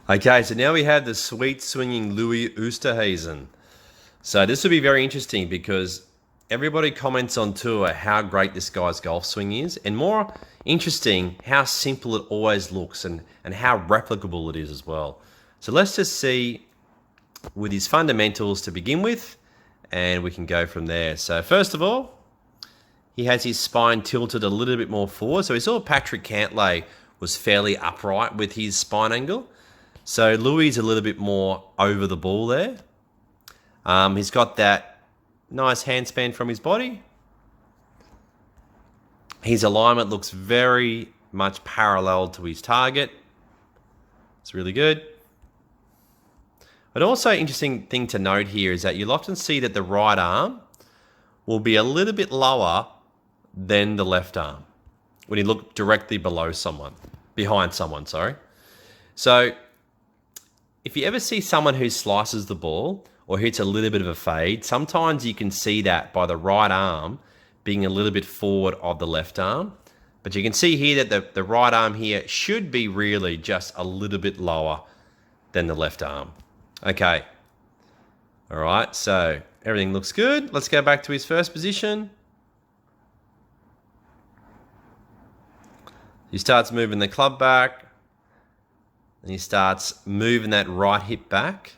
Okay, so now we have the sweet swinging Louis Oostuizen. So this will be very interesting because everybody comments on tour how great this guy's golf swing is, and more interesting, how simple it always looks and how replicable it is as well. So let's just see with his fundamentals to begin with, and we can go from there. So first of all, he has his spine tilted a little bit more forward. So we saw Patrick Cantlay was fairly upright with his spine angle. So Louis is a little bit more over the ball there. He's got that nice handspan from his body. His alignment looks very much parallel to his target. It's really good. But also interesting thing to note here is that you'll often see that the right arm will be a little bit lower than the left arm when you look directly behind someone, sorry. So if you ever see someone who slices the ball or hits a little bit of a fade, sometimes you can see that by the right arm being a little bit forward of the left arm. But you can see here that the right arm here should be really just a little bit lower than the left arm. Okay. All right, so everything looks good. Let's go back to his first position. He starts moving the club back. And he starts moving that right hip back.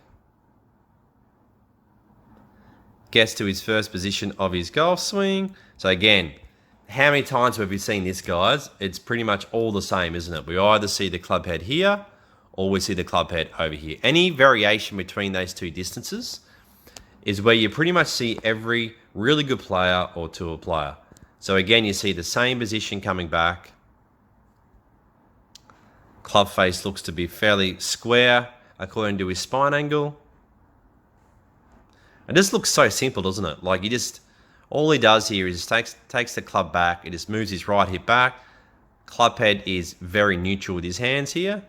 Gets to his first position of his golf swing. So again, how many times have we seen this, guys? It's pretty much all the same, isn't it? We either see the club head here or we see the club head over here. Any variation between those two distances is where you pretty much see every really good player or tour player. So again, you see the same position coming back. Club face looks to be fairly square according to his spine angle. And this looks so simple, doesn't it? Like all he does here is takes the club back. He just moves his right hip back. Club head is very neutral with his hands here.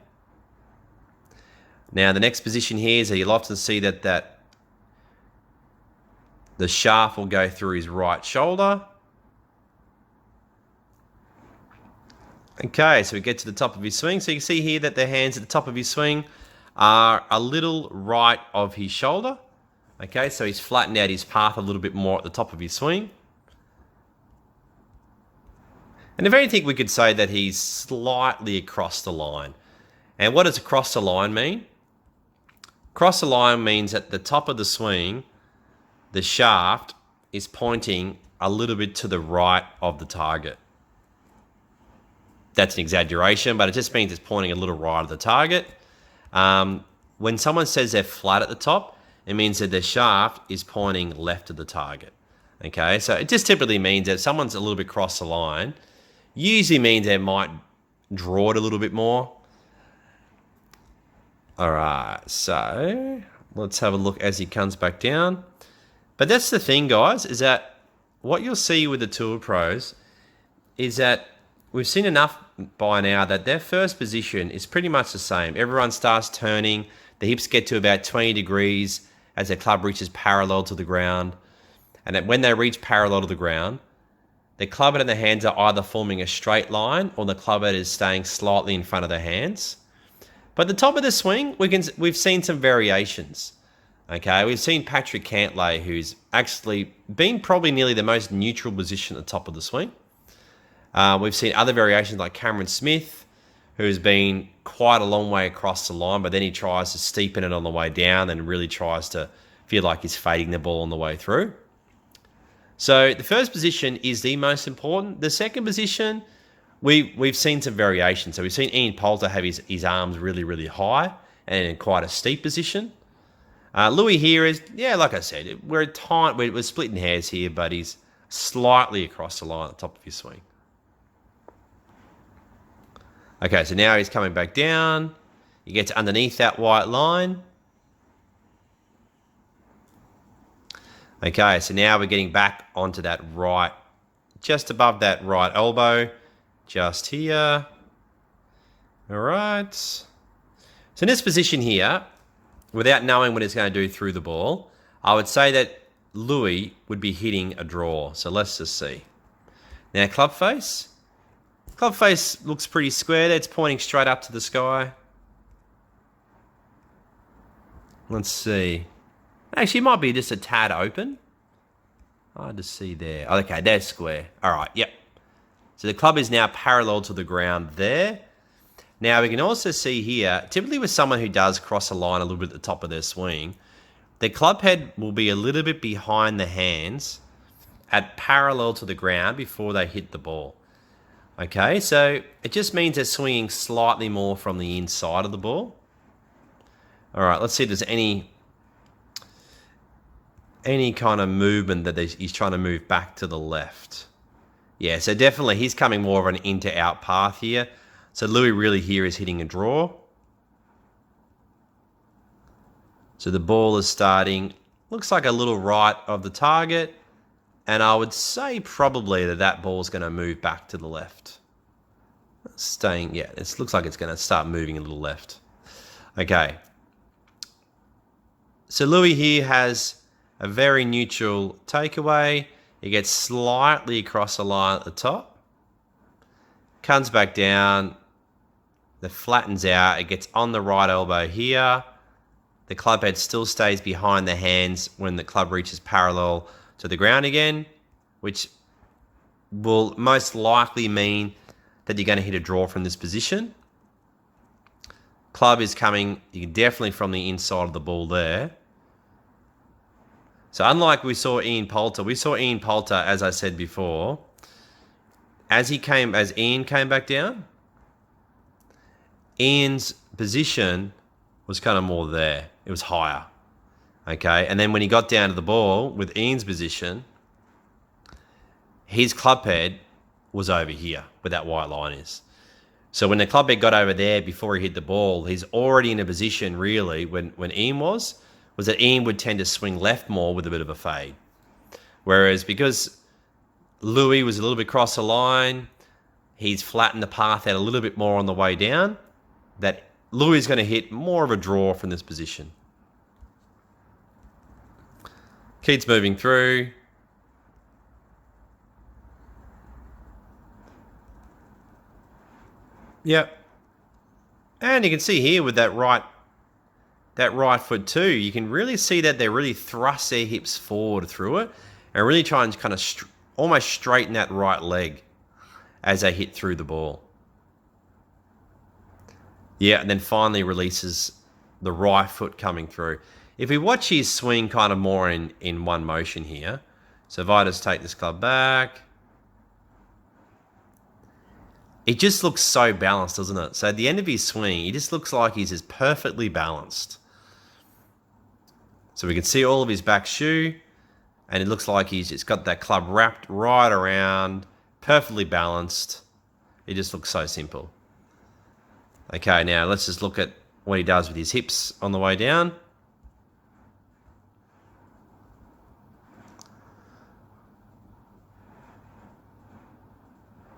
Now the next position here is that you'll often see that the shaft will go through his right shoulder. Okay, so we get to the top of his swing. So you can see here that the hands at the top of his swing are a little right of his shoulder. Okay, so he's flattened out his path a little bit more at the top of his swing. And if anything, we could say that he's slightly across the line. And what does across the line mean? Across the line means at the top of the swing, the shaft is pointing a little bit to the right of the target. That's an exaggeration, but it just means it's pointing a little right of the target. When someone says they're flat at the top, it means that the shaft is pointing left of the target. Okay, so it just typically means that if someone's a little bit across the line, usually means they might draw it a little bit more. All right, so let's have a look as he comes back down. But that's the thing, guys, is that what you'll see with the tour pros is that we've seen enough by now that their first position is pretty much the same. Everyone starts turning. The hips get to about 20 degrees as their club reaches parallel to the ground. And that when they reach parallel to the ground, the club head and the hands are either forming a straight line or the club head is staying slightly in front of the hands. But at the top of the swing, we've seen some variations. Okay, we've seen Patrick Cantlay, who's actually been probably nearly the most neutral position at the top of the swing. We've seen other variations like Cameron Smith, who's been quite a long way across the line, but then he tries to steepen it on the way down and really tries to feel like he's fading the ball on the way through. So the first position is the most important. The second position, we've seen some variations. So we've seen Ian Poulter have his arms really, really high and in quite a steep position. Louis here is, yeah, like I said, we're splitting hairs here, but he's slightly across the line at the top of his swing. Okay, so now he's coming back down. He gets underneath that white line. Okay, so now we're getting back onto that right, just above that right elbow, just here. All right. So in this position here, without knowing what he's going to do through the ball, I would say that Louis would be hitting a draw. So let's just see. Now, club face. Club face looks pretty square there. It's pointing straight up to the sky. Let's see. Actually, it might be just a tad open. Hard to see there. Okay, there's square. All right, yep. So the club is now parallel to the ground there. Now we can also see here, typically with someone who does cross a line a little bit at the top of their swing, the club head will be a little bit behind the hands at parallel to the ground before they hit the ball. Okay, so it just means they're swinging slightly more from the inside of the ball. All right, let's see if there's any kind of movement that he's trying to move back to the left. Yeah, so definitely he's coming more of an in to out path here. So Louis really here is hitting a draw. So the ball is starting, looks like a little right of the target. And I would say probably that ball is going to move back to the left. Staying, yeah, it looks like it's going to start moving a little left. Okay. So Louis here has a very neutral takeaway. It gets slightly across the line at the top. Comes back down. It flattens out. It gets on the right elbow here. The club head still stays behind the hands when the club reaches parallel to the ground again, which will most likely mean that you're going to hit a draw from this position. Club is coming definitely from the inside of the ball there. So unlike we saw Ian Poulter, as I said before, as Ian came back down, Ian's position was kind of more there. It was higher. Okay, and then when he got down to the ball with Ian's position, his club head was over here where that white line is. So when the club head got over there before he hit the ball, he's already in a position really when Ian was that Ian would tend to swing left more with a bit of a fade. Whereas because Louis was a little bit across the line, he's flattened the path out a little bit more on the way down, that Louis is going to hit more of a draw from this position. Keeps moving through. Yep. And you can see here with that right foot too, you can really see that they really thrust their hips forward through it and really try and kind of almost straighten that right leg as they hit through the ball. Yeah, and then finally releases the right foot coming through. If we watch his swing kind of more in one motion here, so if I just take this club back, it just looks so balanced, doesn't it? So at the end of his swing, he just looks like he's just perfectly balanced. So we can see all of his back shoe, and it looks like he's just got that club wrapped right around, perfectly balanced. It just looks so simple. Okay, now let's just look at what he does with his hips on the way down.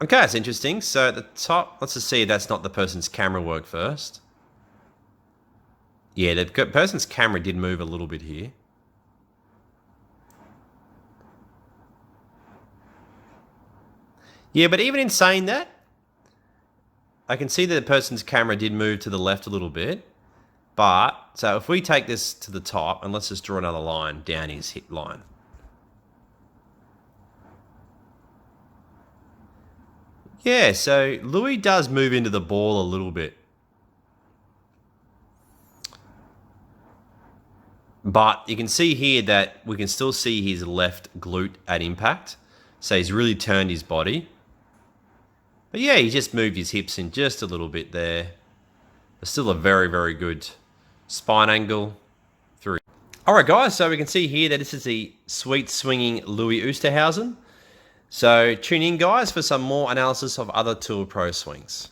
Okay, that's interesting. So at the top, let's just see if that's not the person's camera work first. Yeah, the person's camera did move a little bit here. Yeah, but even in saying that, I can see that the person's camera did move to the left a little bit. But, so if we take this to the top, and let's just draw another line down his hip line. Yeah, so Louis does move into the ball a little bit. But you can see here that we can still see his left glute at impact. So he's really turned his body. But yeah, he just moved his hips in just a little bit there. But still a very, very good spine angle through. All right, guys, so we can see here that this is the sweet swinging Louis Oostuizen. So tune in, guys, for some more analysis of other Tour Pro swings.